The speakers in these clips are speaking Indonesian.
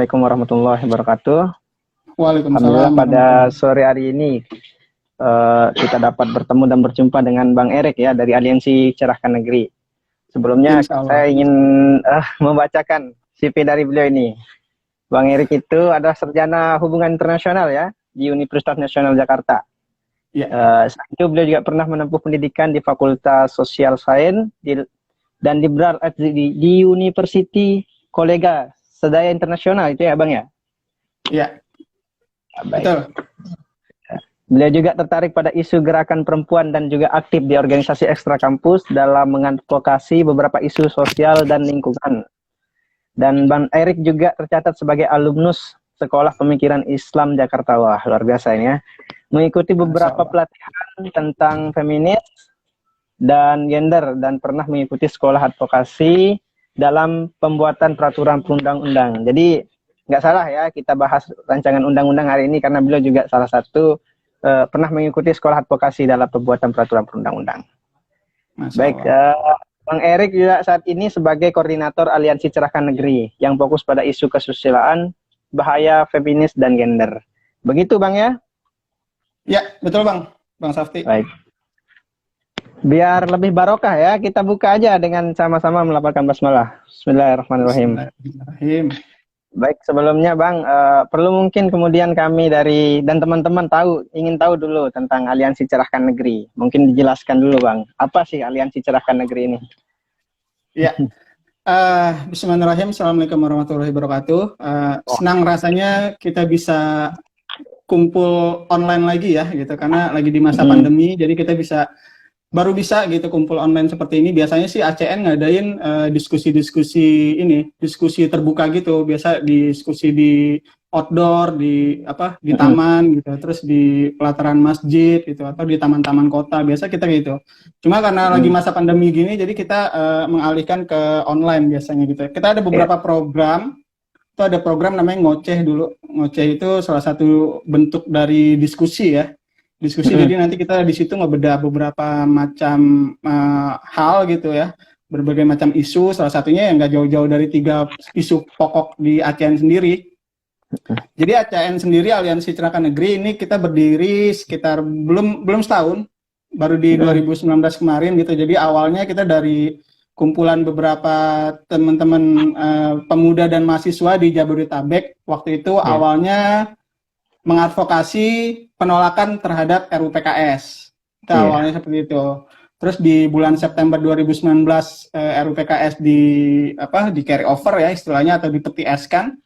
Assalamualaikum warahmatullahi wabarakatuh. Alhamdulillah Waalaikumsalam pada warahmatullahi. sore hari ini kita dapat bertemu dan berjumpa dengan Bang Erik ya dari Aliansi Cerahkan Negeri. Sebelumnya Insya Allah. saya ingin membacakan CV dari beliau ini. Bang Erik itu adalah sarjana hubungan internasional ya di Universitas Nasional Jakarta. Ya. Selain itu beliau juga pernah menempuh pendidikan di Fakultas Social Science dan liberal arts di University Kolega Sedaya Internasional itu ya Bang ya? Ya. Baik. Betul. Beliau juga tertarik pada isu gerakan perempuan dan juga aktif di organisasi ekstra kampus dalam mengadvokasi beberapa isu sosial dan lingkungan. Dan Bang Erik juga tercatat sebagai alumnus Sekolah Pemikiran Islam Jakarta. Wah, luar biasa ini ya. Mengikuti beberapa pelatihan tentang feminis dan gender dan pernah mengikuti sekolah advokasi dalam pembuatan peraturan perundang-undang. Jadi nggak salah ya kita bahas rancangan undang-undang hari ini karena beliau juga salah satu pernah mengikuti sekolah advokasi dalam pembuatan peraturan perundang-undang. Baik, Bang Erik juga saat ini sebagai koordinator Aliansi Cerahkan Negeri yang fokus pada isu kesusilaan, bahaya feminis dan gender. Begitu Bang ya? Ya, betul Bang Safti. Baik. Biar lebih barokah ya, kita buka aja dengan sama-sama melafalkan basmalah. Bismillahirrahmanirrahim. Bismillahirrahmanirrahim. Baik, sebelumnya Bang, perlu mungkin kemudian kami dan teman-teman ingin tahu dulu tentang Aliansi Cerahkan Negeri. Mungkin dijelaskan dulu Bang, apa sih Aliansi Cerahkan Negeri ini? Ya, Bismillahirrahmanirrahim. Assalamualaikum warahmatullahi wabarakatuh. Senang rasanya kita bisa kumpul online lagi ya, gitu. Karena lagi di masa pandemi, jadi kita baru bisa gitu kumpul online seperti ini. Biasanya sih ACN ngadain diskusi terbuka gitu. Biasa diskusi di outdoor, di taman gitu, terus di pelataran masjid gitu atau di taman-taman kota. Biasa kita gitu. Cuma karena lagi masa pandemi gini, jadi kita mengalihkan ke online biasanya gitu. Kita ada beberapa program. Itu ada program namanya ngoceh dulu. Ngoceh itu salah satu bentuk dari diskusi ya. Jadi nanti kita di situ ngebedah beberapa macam hal gitu ya, berbagai macam isu, salah satunya yang nggak jauh-jauh dari 3 isu pokok di ACN sendiri. Jadi ACN sendiri, Aliansi Cerahkan Negeri, ini kita berdiri sekitar belum setahun, baru di 2019 kemarin gitu. Jadi awalnya kita dari kumpulan beberapa teman-teman pemuda dan mahasiswa di Jabodetabek. Waktu itu awalnya mengadvokasi penolakan terhadap RUU PKS. Itu awalnya seperti itu. Terus di bulan September 2019 RUU PKS di carry over ya istilahnya atau dipetieskan.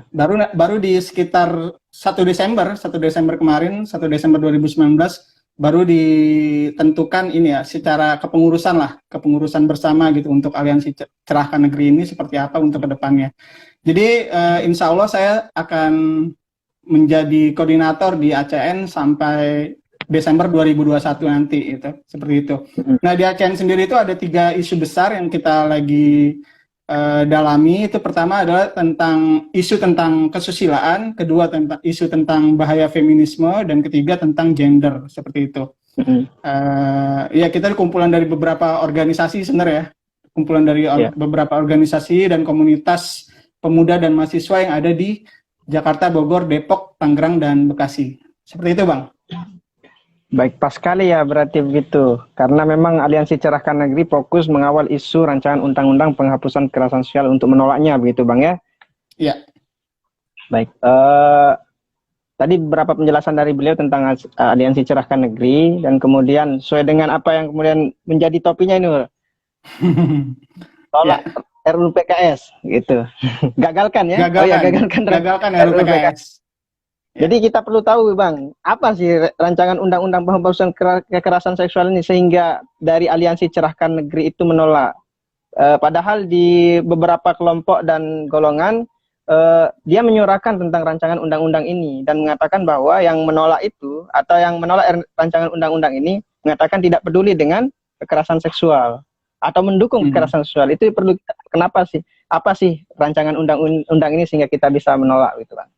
Baru di sekitar 1 Desember kemarin, 1 Desember 2019 baru ditentukan ini ya secara kepengurusan bersama gitu untuk Aliansi Cerahkan Negeri ini seperti apa untuk kedepannya. Jadi insya Allah saya akan menjadi koordinator di ACN sampai Desember 2021 nanti itu seperti itu. Nah di ACN sendiri itu ada 3 isu besar yang kita lagi dalami. Itu pertama adalah isu tentang kesusilaan, kedua tentang isu tentang bahaya feminisme, dan ketiga tentang gender seperti itu. Ya kita kumpulan dari beberapa organisasi sebenarnya, kumpulan dari beberapa organisasi dan komunitas pemuda dan mahasiswa yang ada di Jakarta, Bogor, Depok, Tangerang, dan Bekasi. Seperti itu, Bang. Baik, pas sekali ya berarti begitu. Karena memang Aliansi Cerahkan Negeri fokus mengawal isu rancangan undang-undang penghapusan kekerasan sosial untuk menolaknya, begitu Bang ya? Iya. Baik, tadi beberapa penjelasan dari beliau tentang Aliansi Cerahkan Negeri, dan kemudian sesuai dengan apa yang kemudian menjadi topinya ini, tolak RUU PKS gitu. Gagalkan ya? Gagalkan RUU PKS. Jadi kita perlu tahu Bang, apa sih rancangan undang-undang penghapusan kekerasan seksual ini sehingga dari Aliansi Cerahkan Negeri itu menolak. Padahal di beberapa kelompok dan golongan dia menyuarakan tentang rancangan undang-undang ini dan mengatakan bahwa yang menolak itu atau yang menolak rancangan undang-undang ini mengatakan tidak peduli dengan kekerasan seksual atau mendukung kekerasan seksual. Itu perlu, kenapa sih? Apa sih rancangan undang-undang ini sehingga kita bisa menolak gitu Bang?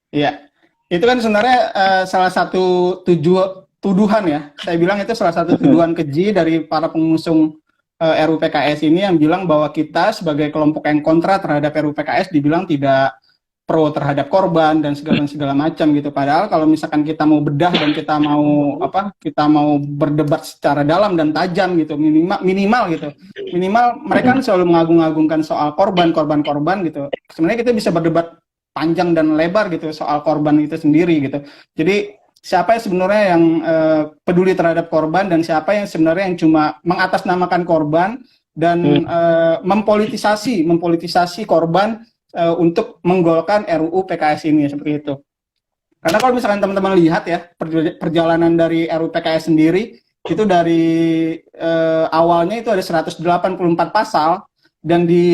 Iya, itu kan sebenarnya salah satu tuduhan ya. Saya bilang itu salah satu tuduhan keji dari para pengusung RUU PKS ini yang bilang bahwa kita sebagai kelompok yang kontra terhadap RUU PKS dibilang tidak pro terhadap korban dan segala macam gitu. Padahal kalau misalkan kita mau bedah dan kita mau berdebat secara dalam dan tajam gitu, minimal gitu. Minimal mereka kan selalu mengagung-agungkan soal korban gitu. Sebenarnya kita bisa berdebat panjang dan lebar gitu soal korban itu sendiri gitu. Jadi siapa yang sebenarnya yang peduli terhadap korban dan siapa yang sebenarnya yang cuma mengatasnamakan korban dan mempolitisasi korban untuk menggolkan RUU PKS ini seperti itu. Karena kalau misalkan teman-teman lihat ya perjalanan dari RUU PKS sendiri itu dari awalnya itu ada 184 pasal dan di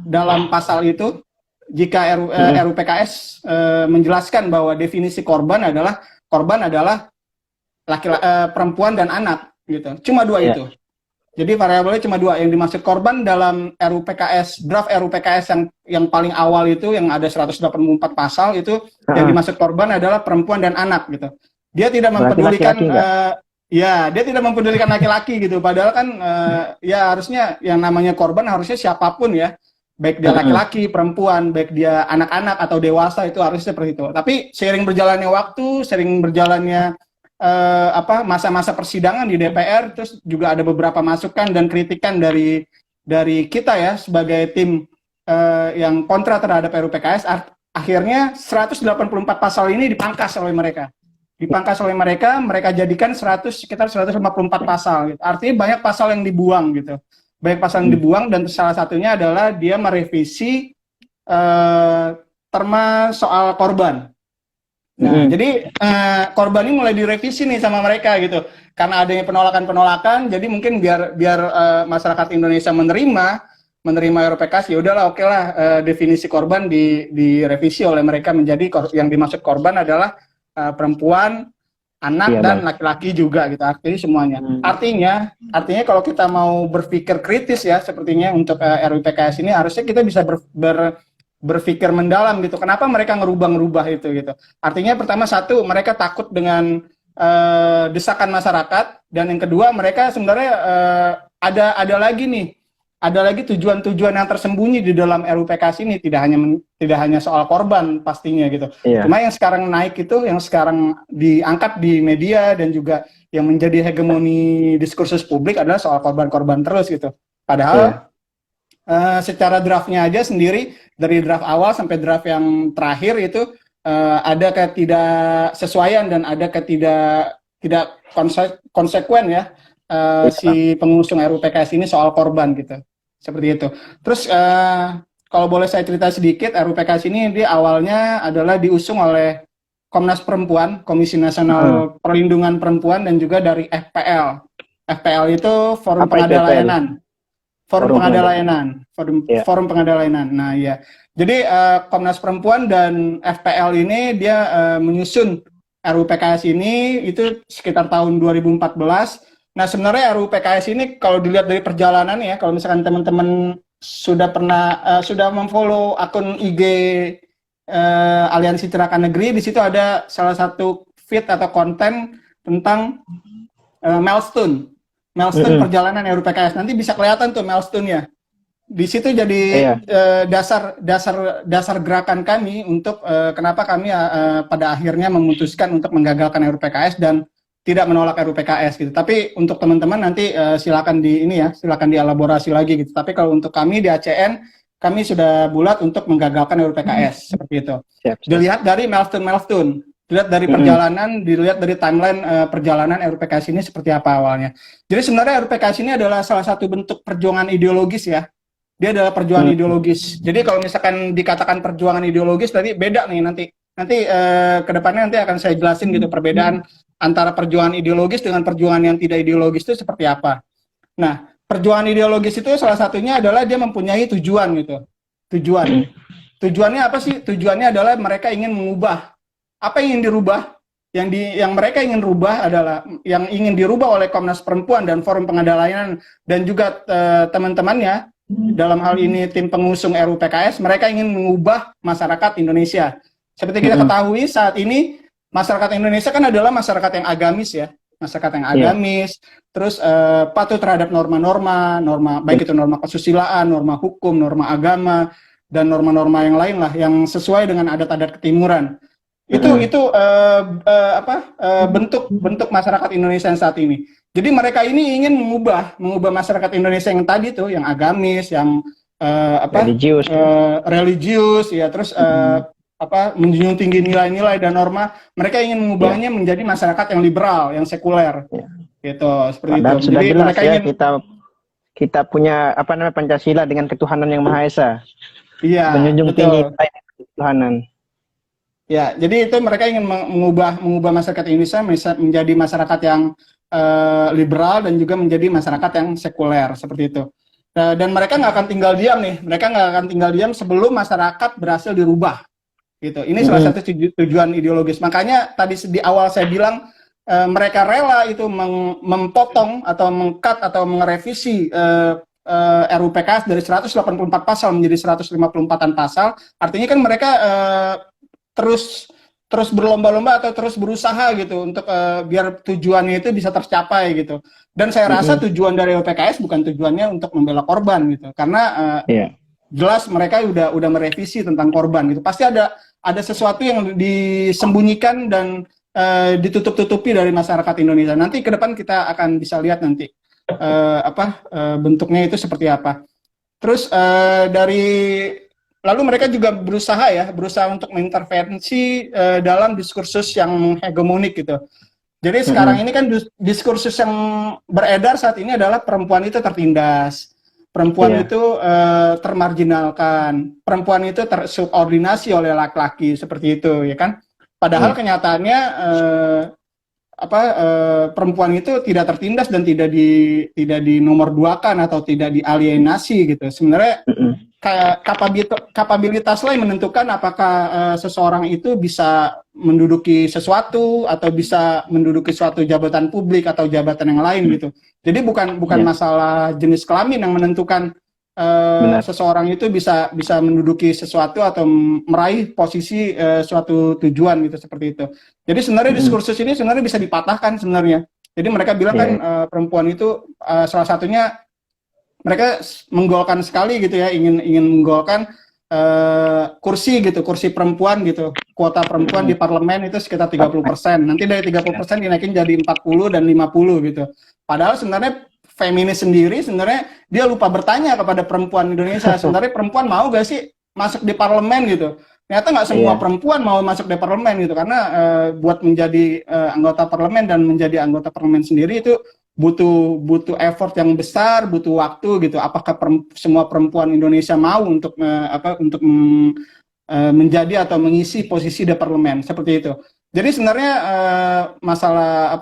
dalam pasal itu jika RUU PKS menjelaskan bahwa definisi korban adalah perempuan dan anak gitu. Cuma dua itu. Jadi variabelnya cuma dua, yang dimaksud korban dalam RUU PKS, draft RUU PKS yang paling awal itu, yang ada 184 pasal itu, yang dimaksud korban adalah perempuan dan anak gitu. Dia tidak mempedulikan, dia tidak mempedulikan laki-laki gitu. Padahal kan, ya harusnya yang namanya korban harusnya siapapun ya, baik dia laki-laki, perempuan, baik dia anak-anak atau dewasa itu harusnya seperti itu. Tapi seiring berjalannya waktu, seiring berjalannya masa-masa persidangan di DPR, terus juga ada beberapa masukan dan kritikan dari kita ya sebagai tim yang kontra terhadap RUU PKS. Akhirnya 184 pasal ini dipangkas oleh mereka. Mereka jadikan sekitar 154 pasal gitu. Artinya banyak pasal yang dibuang gitu. Banyak pasal yang dibuang dan salah satunya adalah dia merevisi terma soal korban. Nah, jadi korban ini mulai direvisi nih sama mereka gitu. Karena adanya penolakan, jadi mungkin biar masyarakat Indonesia menerima RUU PKS, ya udahlah, oke lah, definisi korban direvisi oleh mereka menjadi yang dimaksud korban adalah perempuan, anak dan laki-laki juga gitu. Artinya semuanya. Artinya kalau kita mau berpikir kritis ya sepertinya untuk RUU PKS ini harusnya kita bisa berpikir mendalam gitu. Kenapa mereka ngerubah itu gitu. Artinya pertama satu, mereka takut dengan desakan masyarakat, dan yang kedua mereka sebenarnya ada lagi tujuan-tujuan yang tersembunyi di dalam RUU PKS ini, tidak hanya soal korban pastinya gitu. Cuma yang sekarang naik itu, yang sekarang diangkat di media dan juga yang menjadi hegemoni diskursus publik adalah soal korban-korban terus gitu. Padahal secara draftnya aja sendiri, dari draft awal sampai draft yang terakhir itu ada ketidaksesuaian dan ada tidak konsekuen ya si pengusung RUU PKS ini soal korban gitu, seperti itu. Terus kalau boleh saya cerita sedikit, RUU PKS ini awalnya adalah diusung oleh Komnas Perempuan, Komisi Nasional Perlindungan Perempuan, dan juga dari FPL. FPL itu Forum Pengadaan Layanan. Forum Pengadaan Layanan. Nah, ya. Jadi Komnas Perempuan dan FPL ini dia menyusun RUU PKS ini itu sekitar tahun 2014. Nah, sebenarnya RUU PKS ini kalau dilihat dari perjalanan ya, kalau misalkan teman-teman sudah memfollow akun IG Aliansi Tirakan Negeri, di situ ada salah satu feed atau konten tentang milestone perjalanan RUU PKS. Nanti bisa kelihatan tuh milestone-nya. Di situ jadi dasar gerakan kami untuk kenapa kami pada akhirnya memutuskan untuk menggagalkan RUU PKS dan tidak menolak RUU PKS gitu. Tapi untuk teman-teman nanti silakan dielaborasi lagi gitu. Tapi kalau untuk kami di ACN, kami sudah bulat untuk menggagalkan RUU PKS seperti itu. Dilihat dari milestone, dilihat dari perjalanan, dilihat dari timeline perjalanan RUU PKS ini seperti apa awalnya. Jadi sebenarnya RUU PKS ini adalah salah satu bentuk perjuangan ideologis ya. Dia adalah perjuangan ideologis. Jadi kalau misalkan dikatakan perjuangan ideologis, tadi beda nih nanti kedepannya nanti akan saya jelasin gitu perbedaan antara perjuangan ideologis dengan perjuangan yang tidak ideologis itu seperti apa. Nah, perjuangan ideologis itu salah satunya adalah dia mempunyai tujuan gitu. Tujuannya apa sih? Tujuannya adalah mereka ingin mengubah. Apa yang ingin dirubah? Yang mereka ingin rubah adalah yang ingin dirubah oleh Komnas Perempuan dan Forum Pengadaan Layanan dan juga teman-temannya dalam hal ini tim pengusung RUU PKS, mereka ingin mengubah masyarakat Indonesia. Seperti kita ketahui saat ini masyarakat Indonesia kan adalah masyarakat yang agamis ya. masyarakat yang agamis, terus patuh terhadap norma baik itu norma kesusilaan, norma hukum, norma agama, dan norma-norma yang lain lah yang sesuai dengan adat-adat ketimuran. Itu bentuk masyarakat Indonesia yang saat ini. Jadi mereka ini ingin mengubah masyarakat Indonesia yang tadi tuh, yang agamis, yang religius, ya, terus menjunjung tinggi nilai-nilai dan norma. Mereka ingin mengubahnya menjadi masyarakat yang liberal, yang sekuler, gitu, seperti Padahal itu. Sudah Jadi jelas mereka ya, ingin kita punya Pancasila dengan ketuhanan yang Maha Esa, menjunjung tinggi ketuhanan. Ya, jadi itu mereka ingin mengubah masyarakat Indonesia menjadi masyarakat yang liberal dan juga menjadi masyarakat yang sekuler, seperti itu. Dan mereka nggak akan tinggal diam nih, mereka nggak akan tinggal diam sebelum masyarakat berhasil dirubah, gitu. Ini salah satu tujuan ideologis. Makanya tadi di awal saya bilang mereka rela itu memotong atau meng-cut atau merevisi RUU PKS dari 184 pasal menjadi 154-an pasal. Artinya kan mereka terus berlomba-lomba atau terus berusaha gitu untuk biar tujuannya itu bisa tercapai gitu. Dan saya rasa tujuan dari PKS bukan tujuannya untuk membela korban gitu, karena jelas mereka udah merevisi tentang korban gitu. Pasti ada sesuatu yang disembunyikan dan ditutup-tutupi dari masyarakat Indonesia. Nanti ke depan kita akan bisa lihat nanti bentuknya itu seperti apa. Terus lalu mereka juga berusaha untuk mengintervensi dalam diskursus yang hegemonik gitu. Jadi sekarang ini kan diskursus yang beredar saat ini adalah perempuan itu tertindas, perempuan itu termarginalkan, perempuan itu tersubordinasi oleh laki-laki, seperti itu, ya kan? Padahal kenyataannya perempuan itu tidak tertindas dan tidak dinomorduakan atau tidak dialienasi gitu. Sebenarnya kapabilitaslah yang menentukan apakah seseorang itu bisa menduduki sesuatu atau bisa menduduki suatu jabatan publik atau jabatan yang lain gitu. Jadi bukan masalah jenis kelamin yang menentukan seseorang itu bisa menduduki sesuatu atau meraih posisi suatu tujuan gitu, seperti itu. Jadi sebenarnya diskursus ini sebenarnya bisa dipatahkan sebenarnya. Jadi mereka bilang kan perempuan itu salah satunya mereka menggolkan sekali gitu ya, ingin menggolkan kursi perempuan gitu, kuota perempuan di parlemen itu sekitar 30%. Nanti dari 30% dinaikin jadi 40 dan 50 gitu. Padahal sebenarnya feminis sendiri sebenarnya dia lupa bertanya kepada perempuan Indonesia, sebenarnya perempuan mau gak sih masuk di parlemen gitu. Ternyata nggak semua perempuan mau masuk di parlemen gitu, karena buat menjadi anggota parlemen dan menjadi anggota parlemen sendiri itu butuh effort yang besar, butuh waktu gitu. Apakah semua perempuan Indonesia mau untuk menjadi atau mengisi posisi di parlemen, seperti itu. Jadi sebenarnya masalah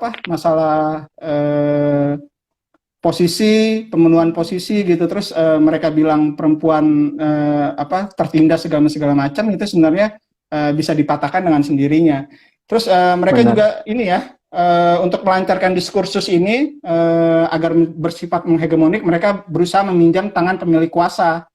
posisi, pemenuhan posisi gitu, terus mereka bilang perempuan tertindas segala macam, itu sebenarnya bisa dipatahkan dengan sendirinya. Terus mereka juga ini ya, untuk melancarkan diskursus ini agar bersifat menghegemonik, mereka berusaha meminjam tangan pemilik kuasa.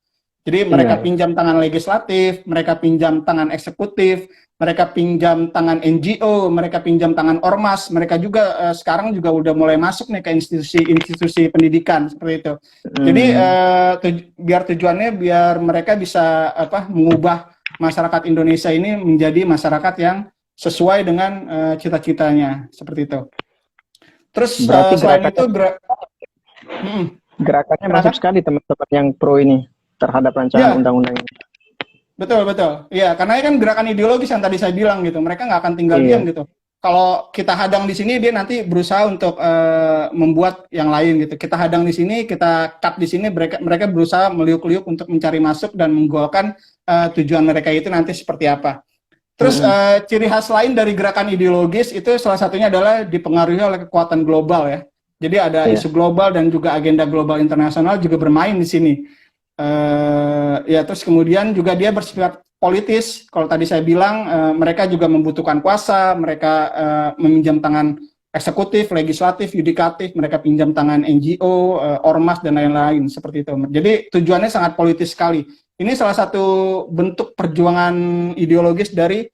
Jadi mereka pinjam tangan legislatif, mereka pinjam tangan eksekutif, mereka pinjam tangan NGO, mereka pinjam tangan ormas, mereka juga sekarang juga udah mulai masuk nih ke institusi pendidikan, seperti itu. Jadi biar tujuannya biar mereka bisa mengubah masyarakat Indonesia ini menjadi masyarakat yang sesuai dengan cita-citanya, seperti itu. Terus selain itu gerakannya masuk sekali teman-teman yang pro ini terhadap rancangan undang-undang ini. Betul. Iya, karena kan gerakan ideologis yang tadi saya bilang gitu. Mereka nggak akan tinggal diam gitu. Kalau kita hadang di sini, dia nanti berusaha untuk membuat yang lain gitu. Kita hadang di sini, kita cut di sini, mereka berusaha meliuk-liuk untuk mencari masuk dan menggolkan tujuan mereka itu nanti seperti apa. Terus ciri khas lain dari gerakan ideologis itu salah satunya adalah dipengaruhi oleh kekuatan global ya. Jadi ada isu global dan juga agenda global internasional juga bermain di sini. Ya, terus kemudian juga dia bersifat politis. Kalau tadi saya bilang mereka juga membutuhkan kuasa, mereka meminjam tangan eksekutif, legislatif, yudikatif, mereka pinjam tangan NGO, ormas dan lain-lain seperti itu. Jadi tujuannya sangat politis sekali. Ini salah satu bentuk perjuangan ideologis dari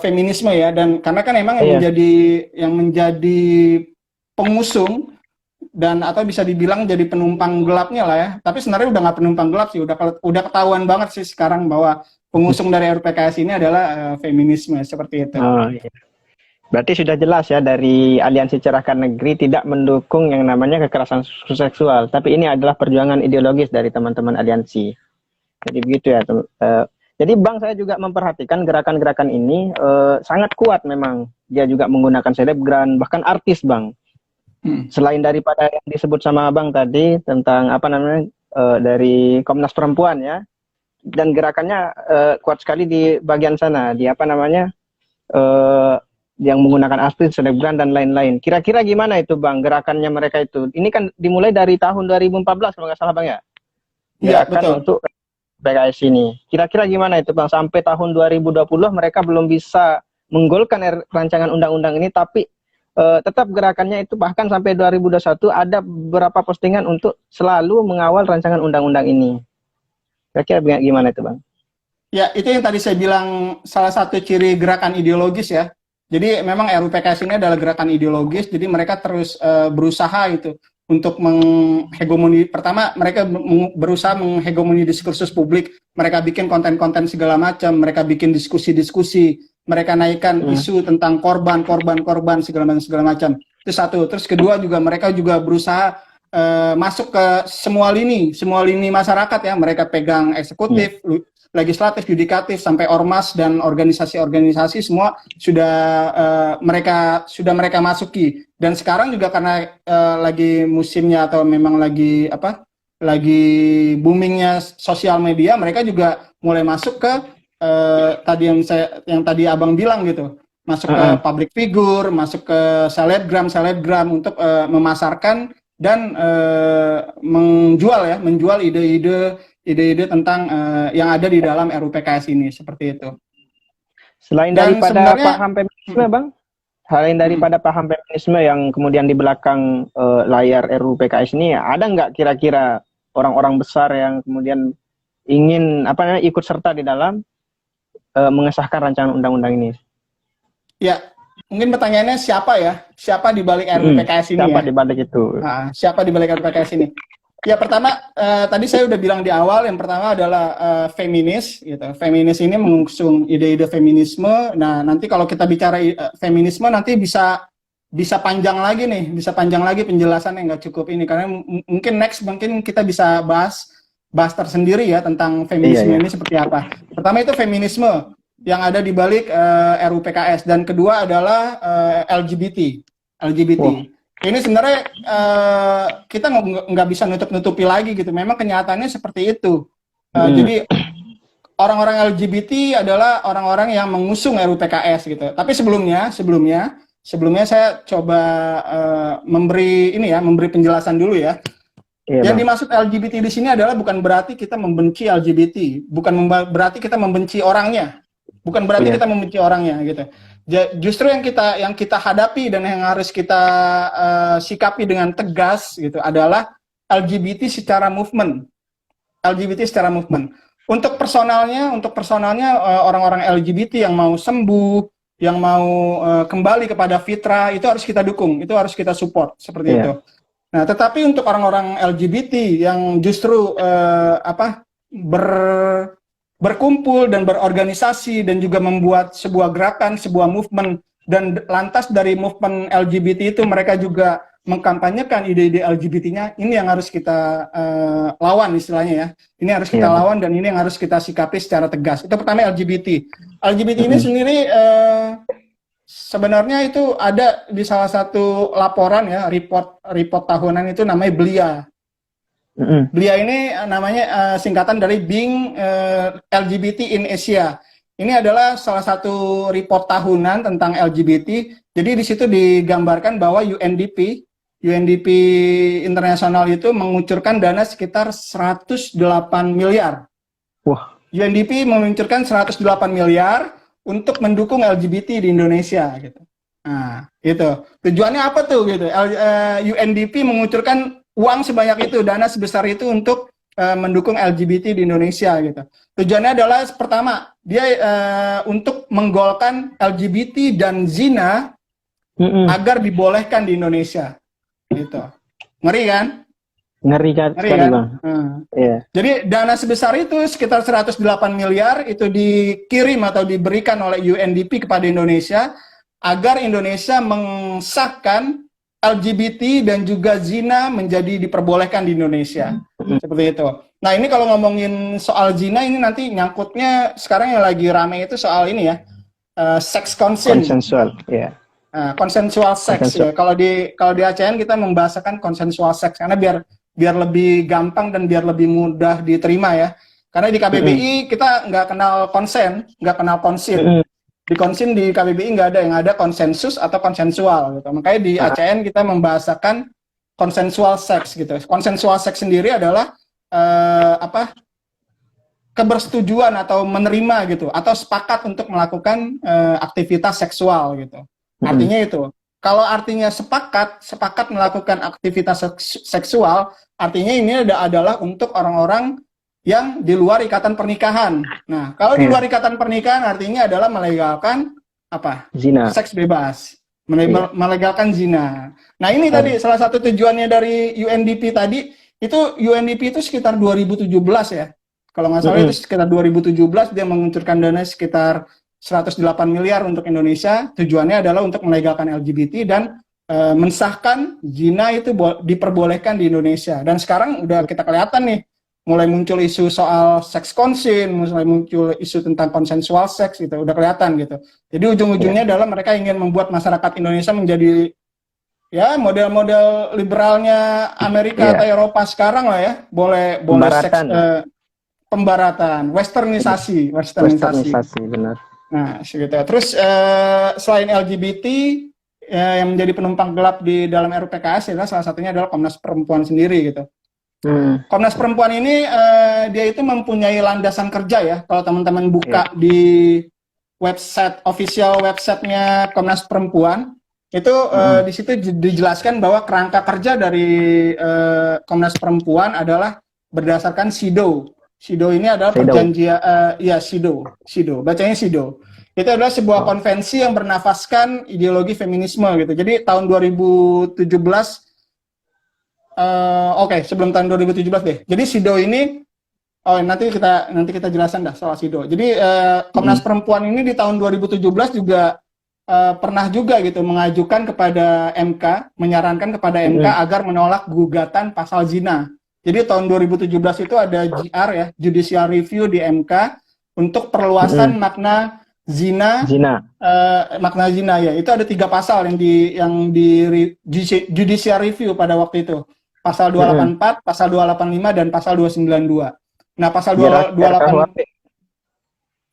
feminisme ya, dan karena kan emang yang menjadi pengusung dan atau bisa dibilang jadi penumpang gelapnya lah ya. Tapi sebenarnya udah nggak penumpang gelap sih, udah ketahuan banget sih sekarang bahwa pengusung dari RUU PKS ini adalah feminisme seperti itu. Oh, iya. Berarti sudah jelas ya dari Aliansi Cerahkan Negeri tidak mendukung yang namanya kekerasan seksual, tapi ini adalah perjuangan ideologis dari teman-teman aliansi. Jadi begitu ya. Jadi Bang, saya juga memperhatikan gerakan-gerakan ini sangat kuat memang. Dia juga menggunakan selebgram, bahkan artis Bang. Selain daripada yang disebut sama Bang tadi tentang apa namanya dari Komnas Perempuan ya, dan gerakannya kuat sekali di bagian sana, di apa namanya yang menggunakan artis, selebgram dan lain-lain. Kira-kira gimana itu Bang gerakannya mereka itu? Ini kan dimulai dari tahun 2014 kalau nggak salah Bang ya? Iya, Gerakan betul. untuk PKS ini. Kira-kira gimana itu Bang? Sampai tahun 2020 mereka belum bisa menggolkan rancangan undang-undang ini, tapi tetap gerakannya itu bahkan sampai 2021 ada beberapa postingan untuk selalu mengawal rancangan undang-undang ini. Kira-kira gimana itu Bang? Ya, itu yang tadi saya bilang salah satu ciri gerakan ideologis ya. Jadi memang RUU PKS ini adalah gerakan ideologis, jadi mereka terus berusaha itu untuk menghegemoni. Pertama, mereka berusaha menghegemoni diskursus publik. Mereka bikin konten-konten segala macam, mereka bikin diskusi-diskusi, mereka naikkan isu tentang korban segala macam. Itu satu. Terus kedua juga mereka juga berusaha masuk ke semua lini masyarakat ya. Mereka pegang eksekutif, legislatif, yudikatif, sampai ormas dan organisasi-organisasi semua sudah mereka masuki. Dan sekarang juga karena lagi musimnya atau memang lagi boomingnya sosial media, mereka juga mulai masuk ke yang tadi Abang bilang gitu, masuk ke public figure, masuk ke selebgram untuk memasarkan dan menjual ide-ide tentang yang ada di dalam RUU PKS ini, seperti itu. Selain Dan daripada paham feminisme Bang, selain daripada paham feminisme yang kemudian di belakang layar RUU PKS ini, ada nggak kira-kira orang-orang besar yang kemudian ingin ikut serta di dalam mengesahkan rancangan undang-undang ini? Ya, mungkin pertanyaannya siapa ya? Siapa di balik RUU PKS ini? Siapa di balik itu? Siapa di balik RUU PKS ini? Ya, pertama tadi saya udah bilang di awal, yang pertama adalah feminis gitu. Feminis ini mengusung ide-ide feminisme. Nah, nanti kalau kita bicara feminisme nanti bisa panjang lagi penjelasan yang nggak cukup ini, karena mungkin kita bisa bahas tersendiri ya tentang feminisme ini seperti apa. Pertama itu feminisme yang ada di balik RUU PKS, dan kedua adalah LGBT. Ini sebenarnya kita nggak bisa nutupi lagi gitu. Memang kenyataannya seperti itu. Jadi orang-orang LGBT adalah orang-orang yang mengusung RUU PKS gitu. Tapi sebelumnya saya coba memberi penjelasan dulu ya. Yang dimaksud LGBT di sini adalah bukan berarti kita membenci LGBT, bukan berarti kita membenci orangnya. Bukan berarti kita membenci orangnya gitu. Justru yang kita hadapi dan yang harus kita sikapi dengan tegas gitu adalah LGBT secara movement. Untuk personalnya orang-orang LGBT yang mau sembuh, yang mau kembali kepada fitrah, itu harus kita dukung, itu harus kita support seperti itu. Nah, tetapi untuk orang-orang LGBT yang justru berkumpul dan berorganisasi dan juga membuat sebuah gerakan, sebuah movement, dan lantas dari movement LGBT itu mereka juga mengkampanyekan ide-ide LGBT-nya, ini yang harus kita lawan istilahnya ya. Ini harus kita lawan dan ini yang harus kita sikapi secara tegas. Itu pertama LGBT. LGBT ini sendiri sebenarnya itu ada di salah satu laporan ya, report tahunan itu namanya BLIA. BLIA ini namanya singkatan dari Being LGBT in Asia. Ini adalah salah satu report tahunan tentang LGBT. Jadi di situ digambarkan bahwa UNDP internasional itu mengucurkan dana sekitar 108 miliar. Wah. UNDP mengucurkan 108 miliar untuk mendukung LGBT di Indonesia gitu. Nah, itu. Tujuannya apa tuh gitu? UNDP mengucurkan uang sebanyak itu, dana sebesar itu untuk mendukung LGBT di Indonesia gitu. Tujuannya adalah pertama, dia untuk menggolkan LGBT dan zina agar dibolehkan di Indonesia. Gitu. Ngeri kan? Ngeri kan Ngeri sekali kan? Bang. Iya. Jadi dana sebesar itu sekitar 108 miliar itu dikirim atau diberikan oleh UNDP kepada Indonesia agar Indonesia mengesahkan LGBT dan juga zina menjadi diperbolehkan di Indonesia. Seperti itu. Nah, ini kalau ngomongin soal zina ini nanti nyangkutnya sekarang yang lagi rame itu soal ini ya. Sex consent. Konsensual, ya. Konsensual seks ya. Kalau di ACN kita membahasakan konsensual seks karena biar lebih gampang dan biar lebih mudah diterima ya. Karena di KBBI kita nggak kenal konsen, nggak kenal konsin. Di konsin di KBBI nggak ada, yang ada konsensus atau konsensual gitu. Makanya di ACN kita membahasakan konsensual seks gitu. Konsensual seks sendiri adalah kebersetujuan atau menerima gitu, atau sepakat untuk melakukan aktivitas seksual gitu. Artinya itu. Kalau artinya sepakat melakukan aktivitas seksual, artinya ini adalah untuk orang-orang yang di luar ikatan pernikahan. Nah, kalau di luar ikatan pernikahan artinya adalah melegalkan apa? Zina. Seks bebas. Melegalkan zina. Nah, ini tadi salah satu tujuannya dari UNDP tadi, itu UNDP itu sekitar 2017 ya. Kalau nggak salah itu sekitar 2017 dia menguncurkan dana sekitar 108 miliar untuk Indonesia. Tujuannya adalah untuk melegalkan LGBT dan mensahkan zina itu diperbolehkan di Indonesia. Dan sekarang udah kita kelihatan nih, mulai muncul isu soal seks konsin, mulai muncul isu tentang konsensual seks gitu, udah kelihatan gitu. Jadi ujung-ujungnya adalah mereka ingin membuat masyarakat Indonesia menjadi ya model-model liberalnya Amerika atau Eropa sekarang lah ya, boleh seks pembaratan, westernisasi, benar. Nah, segitu. Terus selain LGBT yang menjadi penumpang gelap di dalam RUU PKS adalah salah satunya adalah Komnas Perempuan sendiri gitu. Komnas Perempuan ini dia itu mempunyai landasan kerja ya. Kalau teman-teman buka di official websitenya Komnas Perempuan itu di situ dijelaskan bahwa kerangka kerja dari Komnas Perempuan adalah berdasarkan SIDO. SIDO ini adalah perjanjian, SIDO, bacanya SIDO. Itu adalah sebuah konvensi yang bernafaskan ideologi feminisme gitu. Jadi tahun 2017, sebelum tahun 2017 deh. Jadi SIDO ini, nanti kita jelaskan dah soal SIDO. Jadi Komnas Perempuan ini di tahun 2017 juga pernah juga gitu mengajukan kepada MK, menyarankan kepada MK agar menolak gugatan pasal zina. Jadi tahun 2017 itu ada JR ya, Judicial Review di MK untuk perluasan makna zina. Makna zina ya. Itu ada 3 pasal yang di Judicial Review pada waktu itu. Pasal 284, pasal 285 dan pasal 292. Nah, pasal 288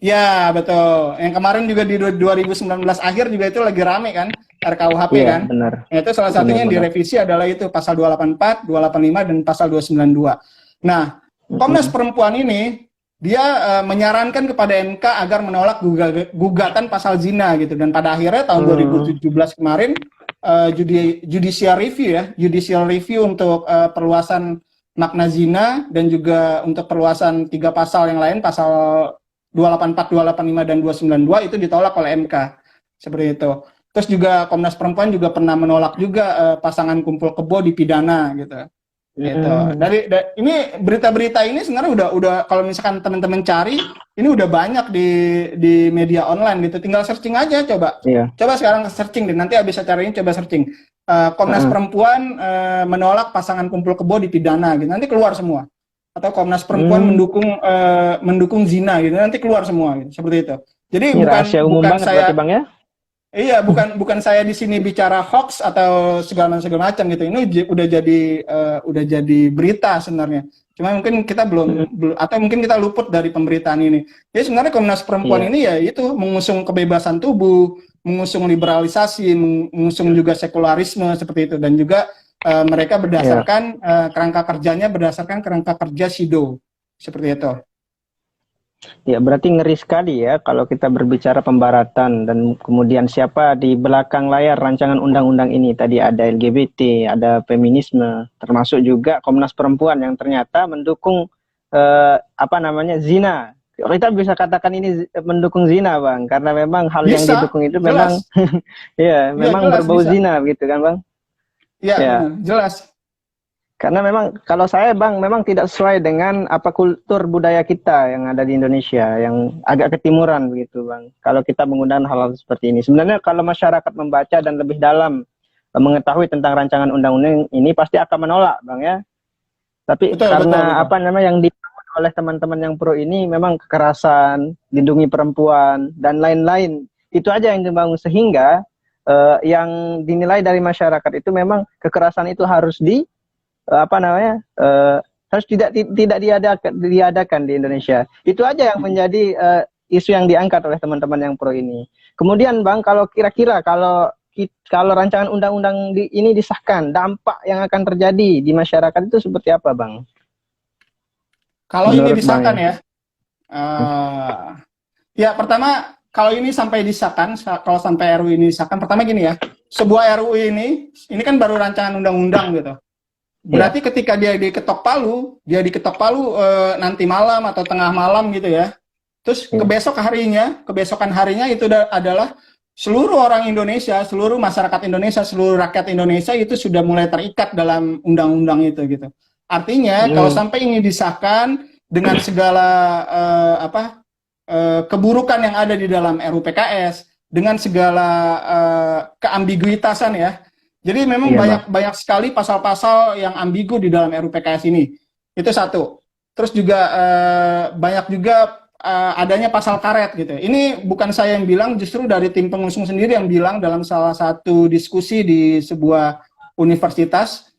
ya, betul. Yang kemarin juga di 2019 akhir juga itu lagi rame kan, RKUHP kan. Benar. Nah, itu salah satunya yang direvisi adalah itu pasal 284, 285 dan pasal 292. Nah, Komnas Perempuan ini dia menyarankan kepada MK agar menolak gugatan pasal zina gitu, dan pada akhirnya tahun 2017 kemarin Judicial Review untuk perluasan makna zina dan juga untuk perluasan 3 pasal yang lain, pasal 284, 285 dan 292 itu ditolak oleh MK. Seperti itu. Terus juga Komnas Perempuan juga pernah menolak juga pasangan kumpul kebo dipidana gitu. Gitu. Ini berita-berita ini sebenarnya udah kalau misalkan teman-teman cari, ini udah banyak di media online gitu. Tinggal searching aja coba. Coba sekarang searching deh, nanti habis acara ini coba searching. Komnas Perempuan menolak pasangan kumpul kebo dipidana gitu. Nanti keluar semua. Atau Komnas Perempuan mendukung zina gitu, nanti keluar semua gitu, seperti itu. Jadi ini bukan saya Bang ya? Iya, bukan saya di sini bicara hoax atau segala macam gitu. Ini udah jadi berita sebenarnya. Cuma mungkin kita belum atau mungkin kita luput dari pemberitaan ini. Jadi sebenarnya Komnas Perempuan ini ya itu mengusung kebebasan tubuh, mengusung liberalisasi, mengusung juga sekularisme seperti itu, dan juga mereka berdasarkan kerangka kerjanya berdasarkan kerangka kerja SIDO seperti itu. Ya, berarti ngeri sekali ya kalau kita berbicara pembaratan dan kemudian siapa di belakang layar rancangan undang-undang ini. Tadi ada LGBT, ada feminisme, termasuk juga Komnas Perempuan yang ternyata mendukung zina. Kita bisa katakan ini mendukung zina, Bang, karena memang hal yang didukung itu memang memang berbau zina gitu kan, Bang? Ya, Ya, benar, jelas. karena memang kalau saya Bang memang tidak sesuai dengan apa kultur budaya kita yang ada di Indonesia yang agak ketimuran begitu Bang. Kalau kita menggunakan hal-hal seperti ini. Sebenarnya kalau masyarakat membaca dan lebih dalam mengetahui tentang rancangan undang-undang ini pasti akan menolak Bang ya. Tapi Betul, betul, karena betul. apa namanya yang dibangun oleh teman-teman yang pro ini memang kekerasan, lindungi perempuan dan lain-lain. Itu aja yang dibangun sehingga yang dinilai dari masyarakat itu memang kekerasan itu harus apa namanya harus tidak diadakan di Indonesia. Itu aja yang menjadi isu yang diangkat oleh teman-teman yang pro ini. Kemudian Bang, kalau kira-kira kalau rancangan undang-undang ini disahkan, dampak yang akan terjadi di masyarakat itu seperti apa, Bang? Kalau ini Menurut Bang disahkan ya. ya, ya pertama kalau ini sampai disahkan, kalau sampai RUU ini disahkan, pertama gini ya, sebuah RUU ini kan baru rancangan undang-undang gitu. Iya. Berarti ketika dia diketok palu nanti malam atau tengah malam gitu ya. Terus Iya. kebesokan harinya itu adalah seluruh orang Indonesia, seluruh masyarakat Indonesia, seluruh rakyat Indonesia itu sudah mulai terikat dalam undang-undang itu gitu. Artinya kalau sampai ini disahkan dengan segala keburukan yang ada di dalam RUU PKS, dengan segala keambiguitasan ya. Jadi memang Iya, banyak sekali pasal-pasal yang ambigu di dalam RUU PKS ini. Itu satu. Terus juga banyak juga adanya pasal karet gitu. Ini bukan saya yang bilang, justru dari tim pengusung sendiri yang bilang dalam salah satu diskusi di sebuah universitas.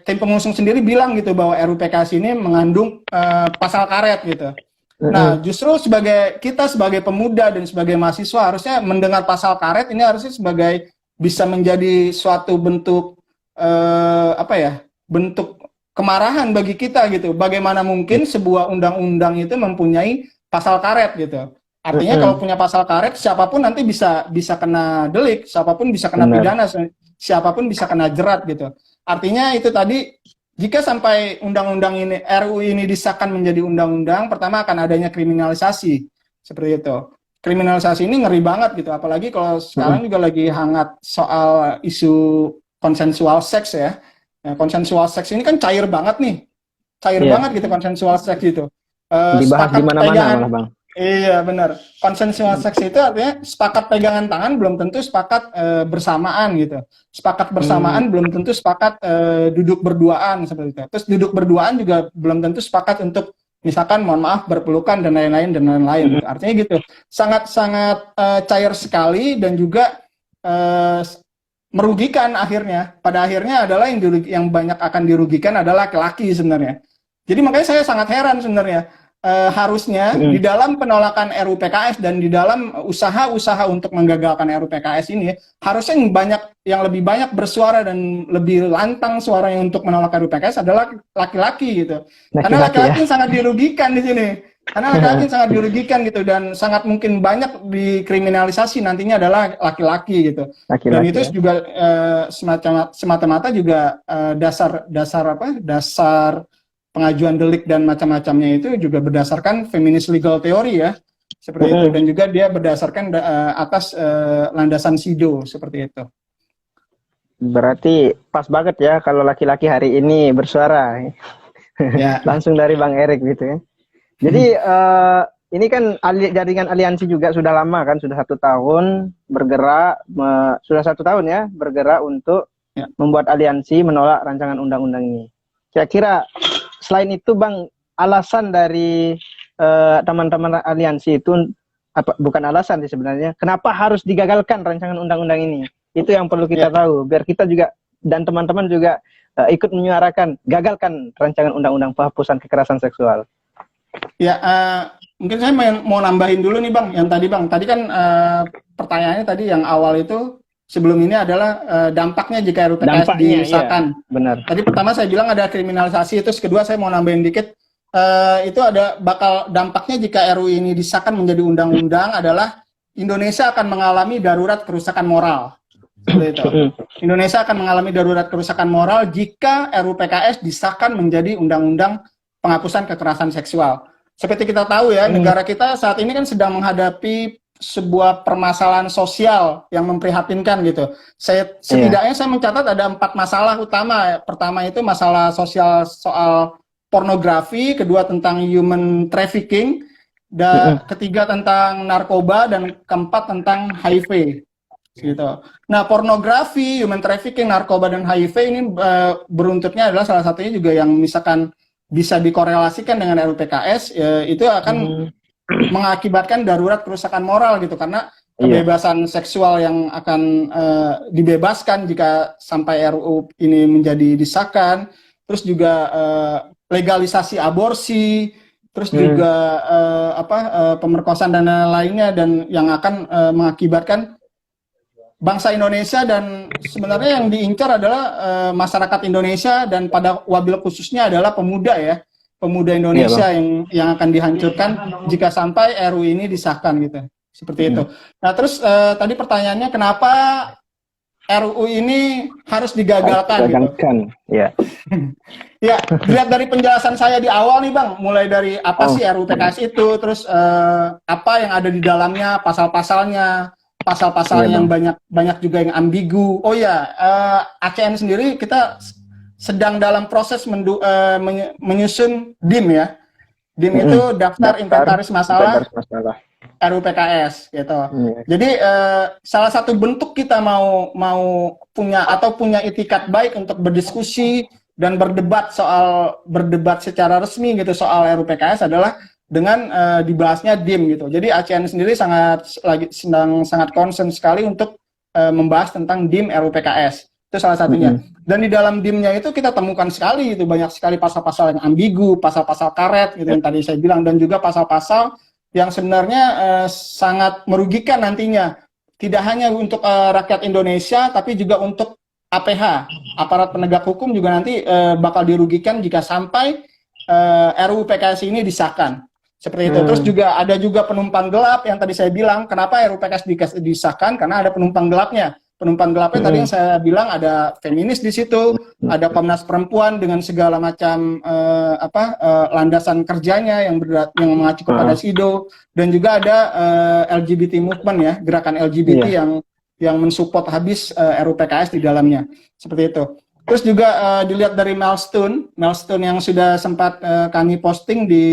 Tim pengusung sendiri bilang gitu bahwa RUU PKS ini mengandung pasal karet gitu. Nah, justru kita sebagai pemuda dan sebagai mahasiswa harusnya mendengar pasal karet ini harusnya sebagai bisa menjadi suatu bentuk bentuk kemarahan bagi kita gitu. Bagaimana mungkin sebuah undang-undang itu mempunyai pasal karet gitu. Artinya kalau punya pasal karet, siapapun nanti bisa kena delik, siapapun bisa kena pidana, siapapun bisa kena jerat gitu. Artinya itu tadi, jika sampai undang-undang ini, RUU ini disahkan menjadi undang-undang, pertama akan adanya kriminalisasi seperti itu. Kriminalisasi ini ngeri banget gitu, apalagi kalau sekarang juga lagi hangat soal isu konsensual seks ya. Konsensual seks ini kan cair banget nih, banget gitu konsensual seks itu. Dibahas di Sepakat mana-mana pegangan, malah, Bang. iya benar. Konsensual seks itu artinya sepakat pegangan tangan belum tentu sepakat bersamaan gitu. Sepakat bersamaan belum tentu sepakat duduk berduaan seperti itu. Terus duduk berduaan juga belum tentu sepakat untuk misalkan mohon maaf berpelukan dan lain-lain gitu. Artinya gitu. Sangat-sangat cair sekali dan juga merugikan akhirnya. Pada akhirnya adalah yang banyak akan dirugikan adalah laki-laki sebenarnya. Jadi makanya saya sangat heran sebenarnya. Harusnya di dalam penolakan RUU PKS dan di dalam usaha-usaha untuk menggagalkan RUU PKS ini harusnya yang lebih banyak bersuara dan lebih lantang suaranya untuk menolak RUU PKS adalah laki-laki gitu. Karena laki-laki sangat dirugikan di sini. Karena laki-laki sangat dirugikan gitu dan sangat mungkin banyak dikriminalisasi nantinya adalah laki-laki gitu. Dan itu juga semata-mata juga dasar pengajuan delik dan macam-macamnya itu juga berdasarkan feminist legal theory ya, seperti itu, dan juga dia berdasarkan atas landasan SIDO seperti itu. Berarti pas banget ya kalau laki-laki hari ini bersuara. Ya. Langsung dari Bang Erik gitu ya. Jadi ini kan jaringan aliansi juga sudah lama kan, sudah 1 tahun bergerak, sudah 1 tahun ya bergerak untuk membuat aliansi menolak rancangan undang-undang ini. Kira-kira selain itu Bang, alasan dari teman-teman aliansi itu bukan alasan sih sebenarnya, kenapa harus digagalkan rancangan undang-undang ini? Itu yang perlu kita tahu, biar kita juga dan teman-teman juga ikut menyuarakan gagalkan rancangan undang-undang penghapusan kekerasan seksual. Ya, mungkin saya mau nambahin dulu nih Bang, yang tadi Bang, tadi kan pertanyaannya tadi yang awal itu sebelum ini adalah dampaknya jika RUU PKS disahkan. Iya, benar. Tadi pertama saya bilang ada kriminalisasi, terus kedua saya mau nambahin dikit, itu ada bakal dampaknya jika RUU ini disahkan menjadi undang-undang adalah Indonesia akan mengalami darurat kerusakan moral. Seperti itu. Indonesia akan mengalami darurat kerusakan moral jika RUU PKS disahkan menjadi undang-undang penghapusan kekerasan seksual. Seperti kita tahu ya, negara kita saat ini kan sedang menghadapi sebuah permasalahan sosial yang memprihatinkan gitu. Setidaknya saya mencatat ada 4 masalah utama. Pertama itu masalah sosial soal pornografi, kedua tentang human trafficking, dan ketiga tentang narkoba, dan keempat tentang HIV. Gitu. Nah, pornografi, human trafficking, narkoba, dan HIV ini beruntutnya adalah salah satunya juga yang misalkan bisa dikorelasikan dengan RUU PKS, itu akan mengakibatkan darurat kerusakan moral gitu, karena kebebasan seksual yang akan dibebaskan jika sampai RUU ini menjadi disahkan, terus juga legalisasi aborsi, terus juga pemerkosaan dan lainnya, dan yang akan mengakibatkan bangsa Indonesia, dan sebenarnya yang diincar adalah masyarakat Indonesia, dan pada wabil khususnya adalah pemuda ya, pemuda Indonesia yang akan dihancurkan jika sampai RUU ini disahkan gitu, seperti itu. Nah terus tadi pertanyaannya kenapa RUU ini harus digagalkan gitu? Ya. Ya, dilihat dari penjelasan saya di awal nih Bang, mulai dari apa sih RUU PKS itu, terus apa yang ada di dalamnya, pasal-pasalnya, pasal-pasal yang banyak juga yang ambigu. Oh ya, ACN sendiri kita sedang dalam proses menyusun DIM ya. DIM itu daftar inventaris masalah RUU PKS gitu. Jadi salah satu bentuk kita mau punya itikat baik untuk berdiskusi dan berdebat secara resmi gitu soal RUU PKS adalah dengan dibahasnya DIM gitu. Jadi ACN sendiri sedang sangat concern sekali untuk membahas tentang DIM RUU PKS. Itu salah satunya. Dan di dalam DIM-nya itu kita temukan sekali itu banyak sekali pasal-pasal yang ambigu, pasal-pasal karet gitu yang tadi saya bilang, dan juga pasal-pasal yang sebenarnya sangat merugikan nantinya. Tidak hanya untuk rakyat Indonesia, tapi juga untuk APH, aparat penegak hukum juga nanti bakal dirugikan jika sampai RUU PKS ini disahkan. Seperti itu. Terus juga ada juga penumpang gelap yang tadi saya bilang, kenapa RUU PKS disahkan? Karena ada penumpang gelapnya. Penumpang gelapnya tadi yang saya bilang ada feminis di situ, ada Komnas Perempuan dengan segala macam landasan kerjanya yang mengacu kepada SIDO, dan juga ada LGBT movement ya, gerakan LGBT yang mensupport habis RUU PKS di dalamnya. Seperti itu. Terus juga dilihat dari milestone yang sudah sempat kami posting di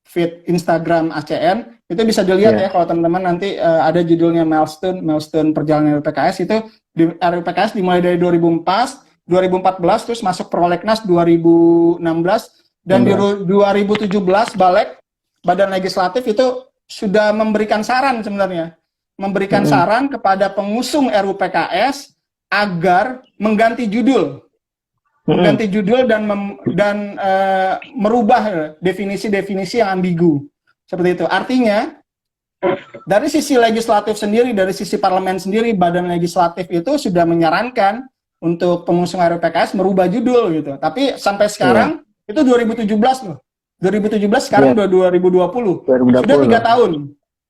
feed Instagram ACN, itu bisa dilihat ya kalau teman-teman nanti ada judulnya milestone perjalanan RUU PKS. Itu RUU PKS dimulai dari 2014 terus masuk prolegnas 2016, dan di 2017 Badan Legislatif itu sudah memberikan saran sebenarnya, saran kepada pengusung RUU PKS agar mengganti judul dan merubah definisi-definisi yang ambigu. Seperti itu. Artinya, dari sisi legislatif sendiri, dari sisi parlemen sendiri, Badan Legislatif itu sudah menyarankan untuk pengusung RUU PKS merubah judul gitu. Tapi sampai sekarang, itu 2017 loh. 2017 sekarang udah 2020. Sudah 3 tahun.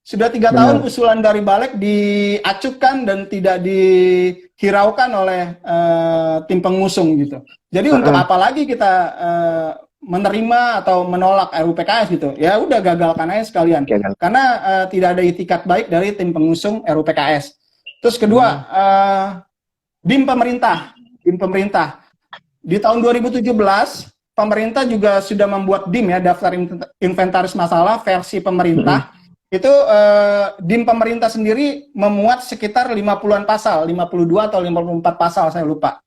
Sudah 3 tahun usulan dari Balik diacukan dan tidak dihiraukan oleh tim pengusung gitu. Jadi untuk apa lagi kita menerima atau menolak RUU PKS gitu? Ya udah gagalkan aja sekalian. Karena tidak ada itikat baik dari tim pengusung RUU PKS. Terus kedua, DIM pemerintah. Di tahun 2017 pemerintah juga sudah membuat DIM ya, daftar inventaris masalah versi pemerintah. Itu DIM pemerintah sendiri memuat sekitar 50-an pasal, 52 atau 54 pasal, saya lupa.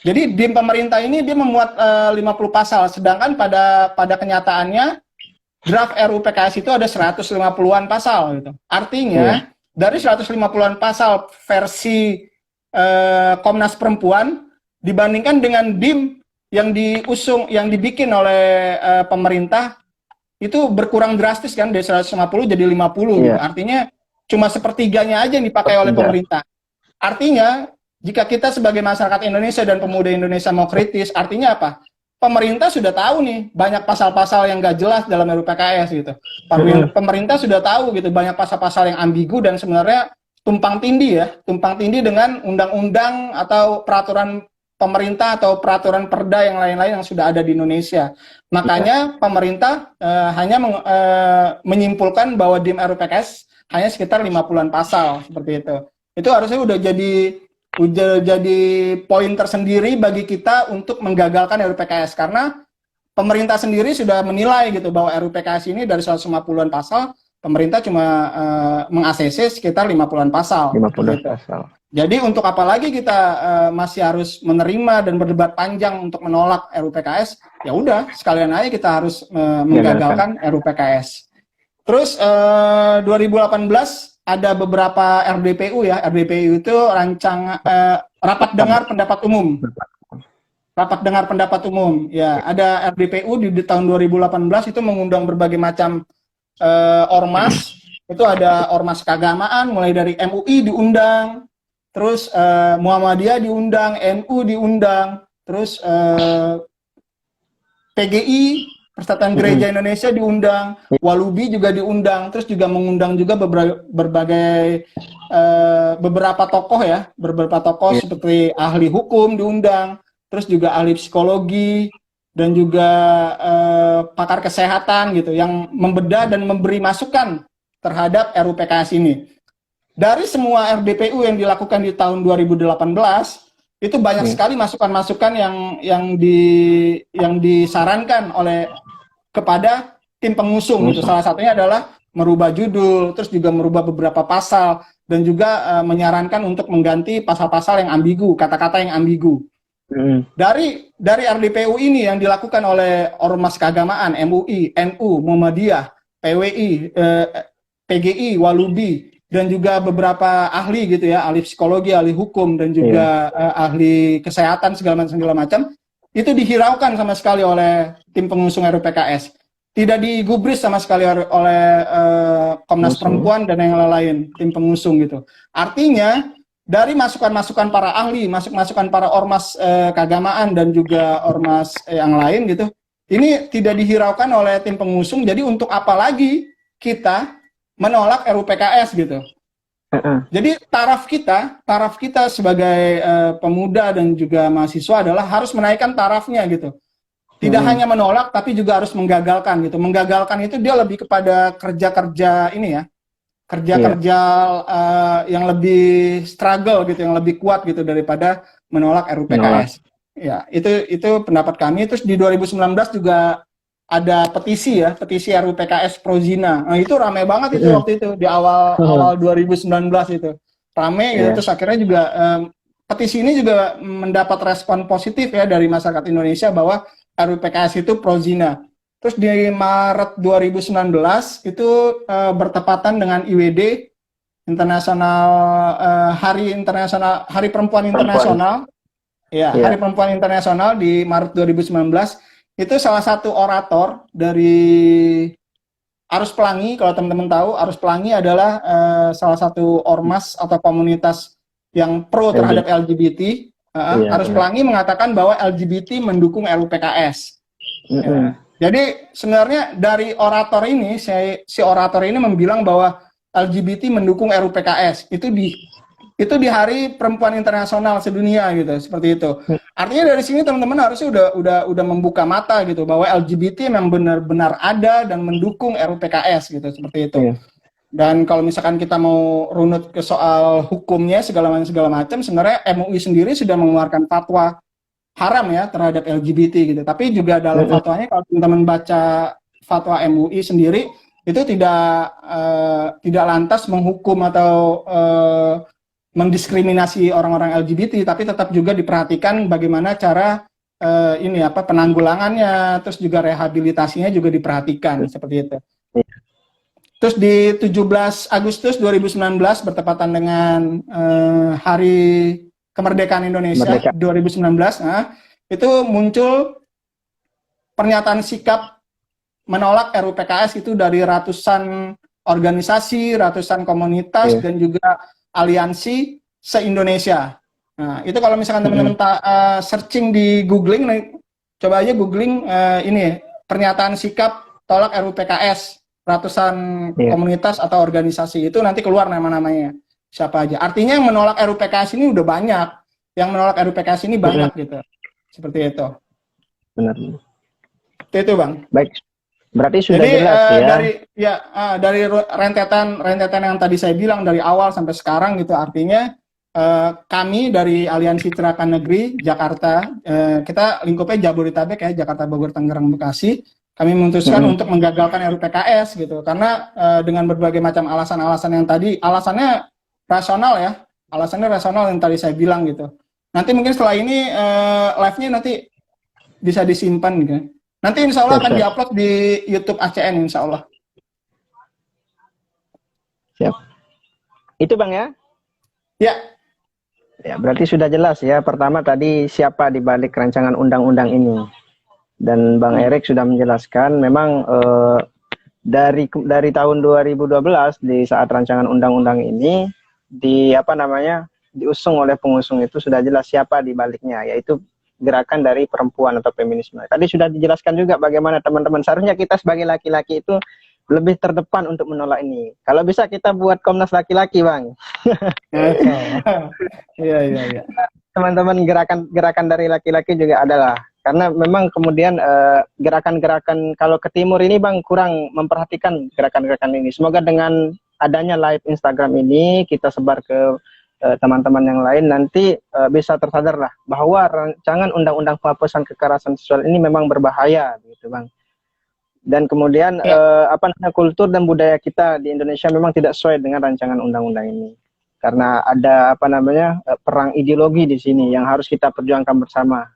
Jadi DIM pemerintah ini dia memuat 50 pasal, sedangkan pada kenyataannya draft RUU PKS itu ada 150-an pasal gitu. Artinya dari 150-an pasal versi Komnas Perempuan dibandingkan dengan DIM yang dibikin oleh pemerintah itu berkurang drastis kan, dari 150 jadi 50 gitu. Artinya cuma sepertiganya aja yang dipakai oleh pemerintah. Artinya jika kita sebagai masyarakat Indonesia dan pemuda Indonesia mau kritis, artinya apa? Pemerintah sudah tahu nih banyak pasal-pasal yang gak jelas dalam RUU PKS gitu. Pemerintah sudah tahu gitu banyak pasal-pasal yang ambigu dan sebenarnya tumpang tindih dengan undang-undang atau peraturan pemerintah atau peraturan perda yang lain-lain yang sudah ada di Indonesia. Makanya pemerintah hanya menyimpulkan bahwa DIM RUU PKS hanya sekitar 50-an pasal seperti itu. Itu harusnya udah jadi poin tersendiri bagi kita untuk menggagalkan RUU PKS, karena pemerintah sendiri sudah menilai gitu bahwa RUU PKS ini dari 150-an pasal, pemerintah cuma meng-ACC sekitar 50-an pasal. 50 gitu. pasal. Jadi untuk apa lagi kita masih harus menerima dan berdebat panjang untuk menolak RUU PKS? Ya udah, sekalian aja kita harus menggagalkan RUU PKS. Terus 2018 ada beberapa RDPU ya. RDPU itu rapat dengar pendapat umum. Rapat dengar pendapat umum. Ya, ada RDPU di tahun 2018 itu mengundang berbagai macam ormas. Itu ada ormas keagamaan mulai dari MUI diundang, terus Muhammadiyah diundang, NU diundang, terus PGI, Persatuan Gereja Indonesia diundang, Walubi juga diundang, terus juga mengundang juga beberapa tokoh ya, beberapa tokoh seperti ahli hukum diundang, terus juga ahli psikologi dan juga pakar kesehatan gitu yang membedah dan memberi masukan terhadap RUU PKS ini. Dari semua RDPU yang dilakukan di tahun 2018 itu banyak sekali masukan-masukan yang disarankan kepada tim pengusung. Itu salah satunya adalah merubah judul, terus juga merubah beberapa pasal, dan juga menyarankan untuk mengganti pasal-pasal yang ambigu, kata-kata yang ambigu. Dari RDPU ini yang dilakukan oleh ormas keagamaan, MUI, NU, Muhammadiyah, PWI, PGI, Walubi, dan juga beberapa ahli gitu ya, ahli psikologi, ahli hukum, dan juga ahli kesehatan segala macam, itu dihiraukan sama sekali oleh tim pengusung RUU PKS. Tidak digubris sama sekali oleh Komnas Perempuan dan yang lain, tim pengusung gitu. Artinya dari masukan-masukan para ahli, masukan para ormas keagamaan dan juga ormas yang lain gitu, ini tidak dihiraukan oleh tim pengusung. Jadi untuk apa lagi kita menolak RUU PKS gitu. Jadi taraf kita sebagai pemuda dan juga mahasiswa adalah harus menaikkan tarafnya gitu. Tidak hanya menolak tapi juga harus menggagalkan gitu. Menggagalkan itu dia lebih kepada kerja-kerja ini ya. Kerja-kerja yang lebih struggle gitu, yang lebih kuat gitu daripada menolak RUU PKS. Ya, itu pendapat kami. Terus di 2019 juga ada petisi RUU PKS pro zina. Nah, itu ramai banget itu waktu itu di awal 2019 itu. Ramai gitu. Terus akhirnya juga petisi ini juga mendapat respon positif ya dari masyarakat Indonesia bahwa RUU PKS itu pro zina. Terus di Maret 2019 itu bertepatan dengan IWD Hari Perempuan Internasional. Ya, Hari Perempuan Internasional di Maret 2019. Itu salah satu orator dari Arus Pelangi. Kalau teman-teman tahu, Arus Pelangi adalah salah satu ormas atau komunitas yang pro terhadap LGBT. Arus Pelangi mengatakan bahwa LGBT mendukung RUU PKS. Jadi sebenarnya dari orator ini, si orator ini membilang bahwa LGBT mendukung RUU PKS. Itu di Hari Perempuan Internasional sedunia gitu, seperti itu. Artinya dari sini teman-teman harusnya udah membuka mata gitu bahwa LGBT memang benar-benar ada dan mendukung RUU PKS gitu, seperti itu. Dan kalau misalkan kita mau runut ke soal hukumnya segala macam, sebenarnya MUI sendiri sudah mengeluarkan fatwa haram ya terhadap LGBT gitu. Tapi juga dalam fatwanya kalau teman-teman baca fatwa MUI sendiri itu tidak lantas menghukum atau mendiskriminasi orang-orang LGBT, tapi tetap juga diperhatikan bagaimana cara penanggulangannya, terus juga rehabilitasinya juga diperhatikan seperti itu. Terus di 17 Agustus 2019 bertepatan dengan Hari Kemerdekaan Indonesia 2019, itu muncul pernyataan sikap menolak RUU PKS itu dari ratusan organisasi, ratusan komunitas dan juga aliansi se-Indonesia. Nah, itu kalau misalkan teman-teman searching di googling, coba aja googling ini pernyataan sikap tolak RUU PKS ratusan komunitas atau organisasi, itu nanti keluar nama-namanya siapa aja. Artinya yang menolak RUU PKS ini udah banyak, yang menolak RUU PKS ini banyak gitu, seperti itu. Benar. Itu Bang. Baik, Berarti sudah Jadi jelas ya. dari rentetan yang tadi saya bilang dari awal sampai sekarang gitu, artinya kami dari Aliansi Tirakan Negeri Jakarta, kita lingkupnya Jabodetabek ya, Jakarta, Bogor, Tangerang, Bekasi. Kami memutuskan untuk menggagalkan RUU PKS gitu, karena dengan berbagai macam alasan-alasan yang tadi, alasannya rasional yang tadi saya bilang gitu. Nanti mungkin setelah ini live-nya nanti bisa disimpan gitu. Nanti insya Allah akan diupload di YouTube ACN insya Allah. Siap. Itu Bang ya? Ya. Ya, berarti sudah jelas ya. Pertama tadi siapa di balik rancangan undang-undang ini. Dan Bang Erik sudah menjelaskan memang dari tahun 2012 di saat rancangan undang-undang ini diusung oleh pengusung itu sudah jelas siapa di baliknya, yaitu gerakan dari perempuan atau feminisme. Tadi sudah dijelaskan juga bagaimana teman-teman seharusnya kita sebagai laki-laki itu lebih terdepan untuk menolak ini. Kalau bisa kita buat Komnas laki-laki, Bang. Iya. Teman-teman gerakan dari laki-laki juga adalah. Karena memang kemudian gerakan-gerakan kalau ke timur ini Bang kurang memperhatikan gerakan-gerakan ini. Semoga dengan adanya live Instagram ini kita sebar ke teman-teman yang lain nanti bisa tersadarlah bahwa rancangan undang-undang penghapusan kekerasan seksual ini memang berbahaya gitu Bang. Dan kemudian kultur dan budaya kita di Indonesia memang tidak sesuai dengan rancangan undang-undang ini. Karena ada perang ideologi di sini yang harus kita perjuangkan bersama.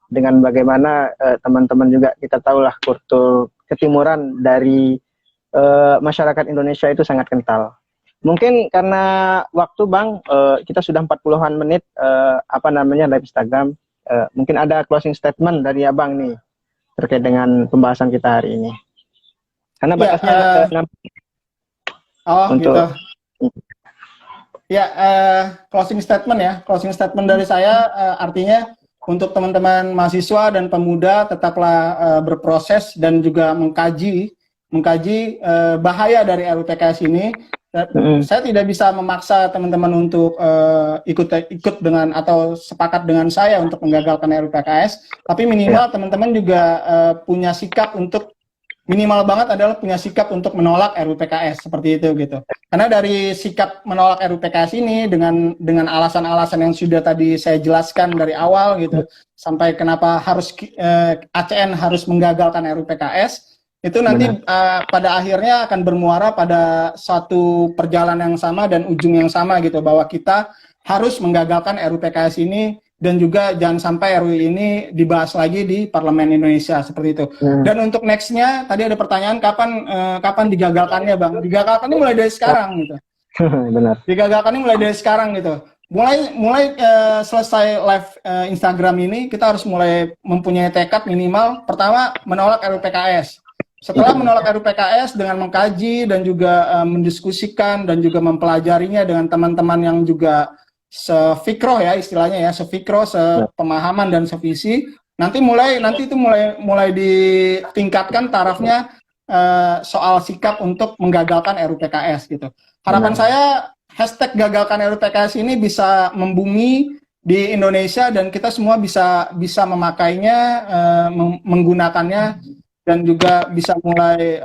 Dengan bagaimana teman-teman juga kita tahulah kultur ketimuran dari masyarakat Indonesia itu sangat kental. Mungkin karena waktu Bang, kita sudah 40-an menit live Instagram. Mungkin ada closing statement dari Abang nih terkait dengan pembahasan kita hari ini. Karena batasnya untuk gitu. Closing statement ya. Closing statement dari saya artinya untuk teman-teman mahasiswa dan pemuda tetaplah berproses dan juga mengkaji bahaya dari RUU PKS ini. Saya tidak bisa memaksa teman-teman untuk ikut dengan atau sepakat dengan saya untuk menggagalkan RUU PKS, tapi minimal teman-teman juga punya sikap untuk minimal banget adalah punya sikap untuk menolak RUU PKS seperti itu gitu. Karena dari sikap menolak RUU PKS ini dengan alasan-alasan yang sudah tadi saya jelaskan dari awal gitu sampai kenapa harus ACN harus menggagalkan RUU PKS. Itu nanti pada akhirnya akan bermuara pada suatu perjalanan yang sama dan ujung yang sama gitu, bahwa kita harus menggagalkan RUU PKS ini dan juga jangan sampai RUU ini dibahas lagi di Parlemen Indonesia seperti itu. Dan untuk nextnya tadi ada pertanyaan kapan digagalkannya Bang? Digagalkannya mulai dari sekarang gitu. Benar. Digagalkannya mulai dari sekarang gitu. Mulai selesai live Instagram ini kita harus mulai mempunyai tekad minimal pertama menolak RUU PKS. Setelah menolak RUU PKS dengan mengkaji dan juga mendiskusikan dan juga mempelajarinya dengan teman-teman yang juga sefikroh ya istilahnya ya, sefikroh, sepemahaman dan sevisi, nanti itu mulai ditingkatkan tarafnya soal sikap untuk menggagalkan RUU PKS gitu. Harapan saya hashtag gagalkan RUU PKS ini bisa membumi di Indonesia dan kita semua bisa memakainya, menggunakannya dan juga bisa mulai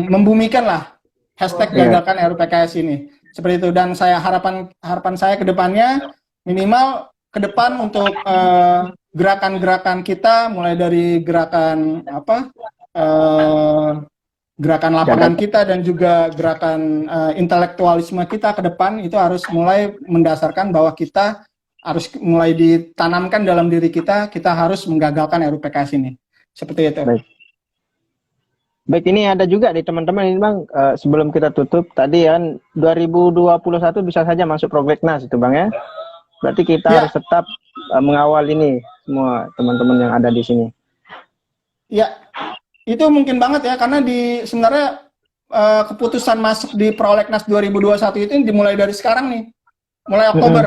membumikan lah hashtag gagalkan RUU PKS ini seperti itu. Dan harapan saya ke depannya minimal ke depan untuk gerakan-gerakan kita mulai dari gerakan gerakan lapangan kita dan juga gerakan intelektualisme kita ke depan itu harus mulai mendasarkan bahwa kita harus mulai ditanamkan dalam diri kita harus menggagalkan RUU PKS ini. Seperti itu. Baik, ini ada juga di teman-teman ini Bang, sebelum kita tutup, tadi kan 2021 bisa saja masuk prolegnas itu Bang ya. Berarti kita harus tetap mengawal ini semua teman-teman yang ada di sini. Ya, itu mungkin banget ya, karena sebenarnya keputusan masuk di prolegnas 2021 itu dimulai dari sekarang nih, mulai Oktober.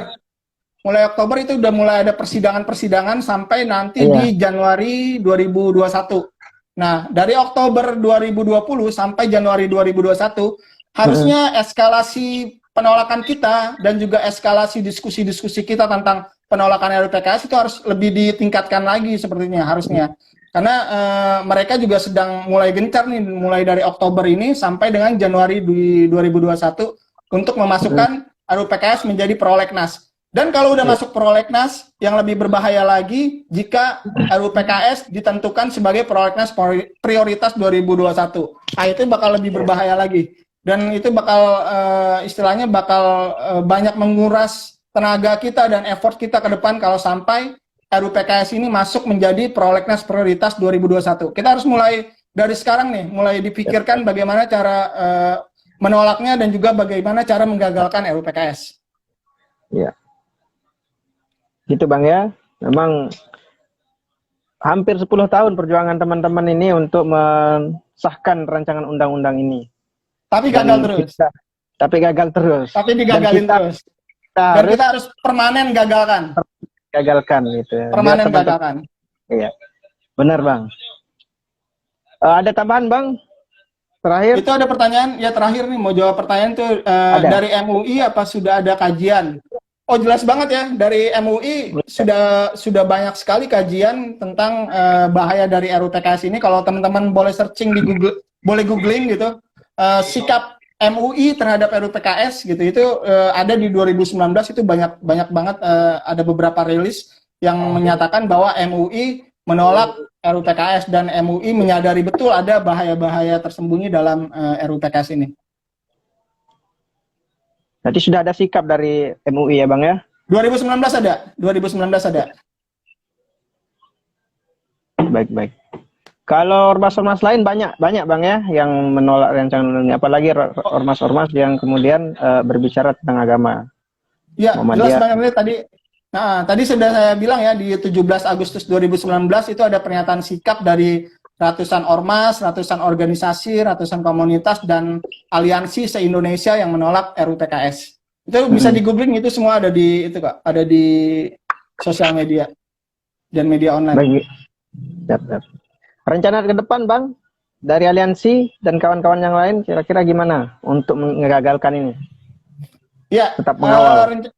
Mulai Oktober itu udah mulai ada persidangan-persidangan sampai nanti di Januari 2021. Nah, dari Oktober 2020 sampai Januari 2021, harusnya eskalasi penolakan kita dan juga eskalasi diskusi-diskusi kita tentang penolakan RUU PKS itu harus lebih ditingkatkan lagi sepertinya harusnya. Karena mereka juga sedang mulai gencar nih, mulai dari Oktober ini sampai dengan Januari 2021 untuk memasukkan RUU-PKS menjadi prolegnas. Dan kalau udah masuk prolegnas, yang lebih berbahaya lagi jika RUU-PKS ditentukan sebagai prolegnas prioritas 2021. Nah, itu bakal lebih berbahaya lagi. Dan itu bakal istilahnya bakal banyak menguras tenaga kita dan effort kita ke depan kalau sampai RUU-PKS ini masuk menjadi prolegnas prioritas 2021. Kita harus mulai dari sekarang nih, mulai dipikirkan bagaimana cara menolaknya dan juga bagaimana cara menggagalkan RUU-PKS. Ya, gitu Bang ya. Memang hampir 10 tahun perjuangan teman-teman ini untuk mensahkan rancangan undang-undang ini. Tapi gagal terus. Tapi gagal terus. Tapi digagalin terus. Dan kita harus permanen gagalkan. Gagalkan gitu ya. Permanen gagalkan. Iya. Benar Bang. Ada tambahan Bang? Terakhir. Itu ada pertanyaan ya terakhir nih, mau jawab pertanyaan tuh dari MUI apa sudah ada kajian? Oh jelas banget ya, dari MUI sudah banyak sekali kajian tentang bahaya dari RUU-PKS ini. Kalau teman-teman boleh searching di Google, boleh googling gitu, sikap MUI terhadap RUU-PKS gitu, itu ada di 2019 itu banyak banget, ada beberapa rilis yang menyatakan bahwa MUI menolak RUU-PKS dan MUI menyadari betul ada bahaya-bahaya tersembunyi dalam RUU-PKS ini. Berarti sudah ada sikap dari MUI ya Bang ya? 2019 ada. Baik. Kalau ormas-ormas lain banyak Bang ya yang menolak rancangan undang ini, apalagi ormas-ormas yang kemudian berbicara tentang agama. Ya, jelas banget tadi. Nah, tadi sudah saya bilang ya, di 17 Agustus 2019 itu ada pernyataan sikap dari ratusan ormas, ratusan organisasi, ratusan komunitas dan aliansi se-Indonesia yang menolak RUU-PKS. Itu bisa di googling, itu semua ada di itu Kak, ada di sosial media dan media online. Baik. Rencana ke depan Bang, dari aliansi dan kawan-kawan yang lain kira-kira gimana untuk mengagalkan ini? Ya, tetap mengawal.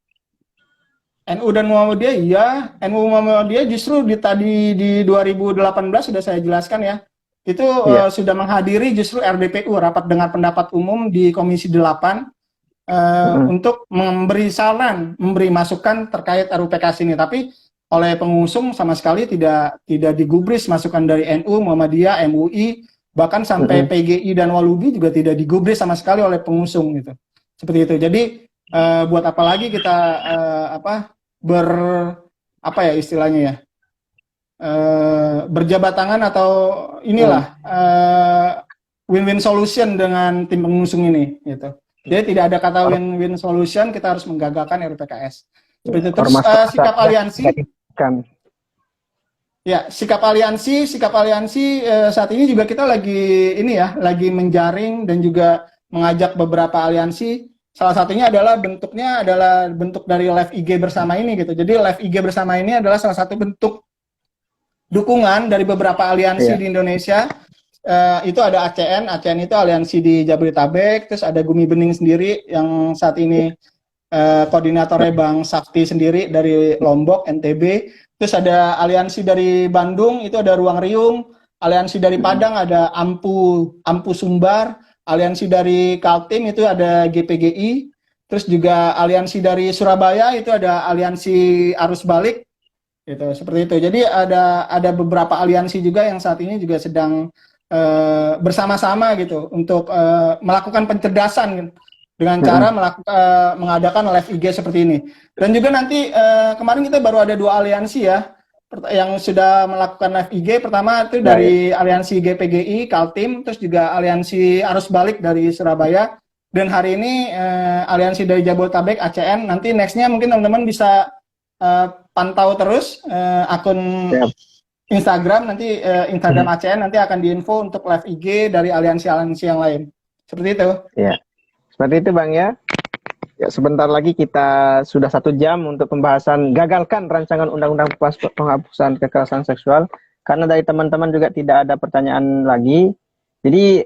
NU dan Muhammadiyah, iya. NU Muhammadiyah justru tadi di 2018 sudah saya jelaskan ya. Itu sudah menghadiri justru RDPU, Rapat Dengar Pendapat Umum di Komisi 8, untuk memberi saran, memberi masukan terkait RUU-PKS ini. Tapi oleh pengusung sama sekali tidak digubris masukan dari NU, Muhammadiyah, MUI, bahkan sampai PGI dan Walubi juga tidak digubris sama sekali oleh pengusung gitu. Seperti itu. Jadi buat apa lagi kita istilahnya ya, berjabat tangan atau inilah win-win solution dengan tim pengusung ini gitu. Jadi tidak ada kata win-win solution, kita harus menggagalkan RUU-PKS. Seperti itu. Terus sikap aliansi. Ya, sikap aliansi saat ini juga kita lagi menjaring dan juga mengajak beberapa aliansi. Salah satunya adalah bentuk dari live IG bersama ini gitu. Jadi live IG bersama ini adalah salah satu bentuk dukungan dari beberapa aliansi di Indonesia. Itu ada ACN itu aliansi di Jabodetabek, terus ada Gumi Bening sendiri yang saat ini koordinatornya Bang Sakti sendiri dari Lombok, NTB. Terus ada aliansi dari Bandung, itu ada Ruang Riung. Aliansi dari Padang ada Ampu Sumbar. Aliansi dari Kaltim itu ada GPGI. Terus juga aliansi dari Surabaya itu ada aliansi Arus Balik. Gitu, seperti itu. Jadi ada beberapa aliansi juga yang saat ini juga sedang bersama-sama gitu untuk melakukan pencerdasan gitu, dengan cara mengadakan live IG seperti ini. Dan juga nanti kemarin kita baru ada 2 aliansi ya yang sudah melakukan live IG. Pertama itu dari aliansi GPGI Kaltim, terus juga aliansi Arus Balik dari Surabaya, dan hari ini aliansi dari Jabodetabek ACN. Nanti nextnya mungkin teman-teman bisa pantau terus akun Instagram, nanti Instagram ACN nanti akan diinfo untuk live IG dari aliansi-aliansi yang lain. Seperti itu. Ya. Seperti itu Bang ya. Ya, sebentar lagi kita sudah 1 jam untuk pembahasan gagalkan rancangan undang-undang penghapusan kekerasan seksual. Karena dari teman-teman juga tidak ada pertanyaan lagi. Jadi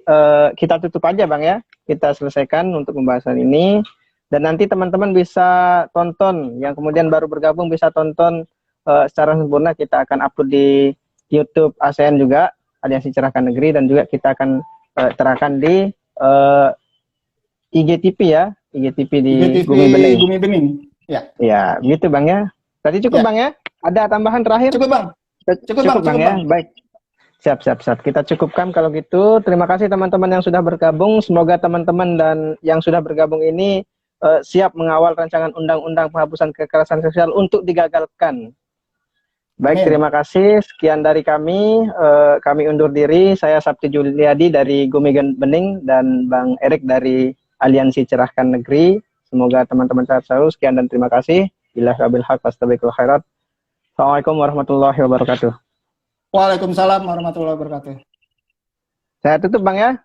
kita tutup aja Bang ya. Kita selesaikan untuk pembahasan ini. Dan nanti teman-teman bisa tonton, yang kemudian baru bergabung bisa tonton secara sempurna. Kita akan upload di YouTube ASN juga, Aliansi Cerahkan Negeri, dan juga kita akan terahkan di IGTV ya, IGTV di IGTV Gumi Bening. Gumi Bening. Ya. Ya, gitu Bang ya. Tadi cukup Ya. Bang ya? Ada tambahan terakhir? Cukup Bang. Cukup Bang ya. Baik. Siap. Kita cukupkan kalau gitu. Terima kasih teman-teman yang sudah bergabung. Semoga teman-teman dan yang sudah bergabung ini siap mengawal rancangan undang-undang penghapusan kekerasan seksual untuk digagalkan. Baik, terima kasih. Sekian dari kami. Kami undur diri. Saya Sabti Juliadi dari Gumi Bening dan Bang Erik dari Aliansi Cerahkan Negeri. Semoga teman-teman sehat selalu. Sekian dan terima kasih. Billahi wabil haq wastabiqul khairat. Assalamualaikum warahmatullahi wabarakatuh. Waalaikumsalam warahmatullahi wabarakatuh. Saya tutup Bang ya.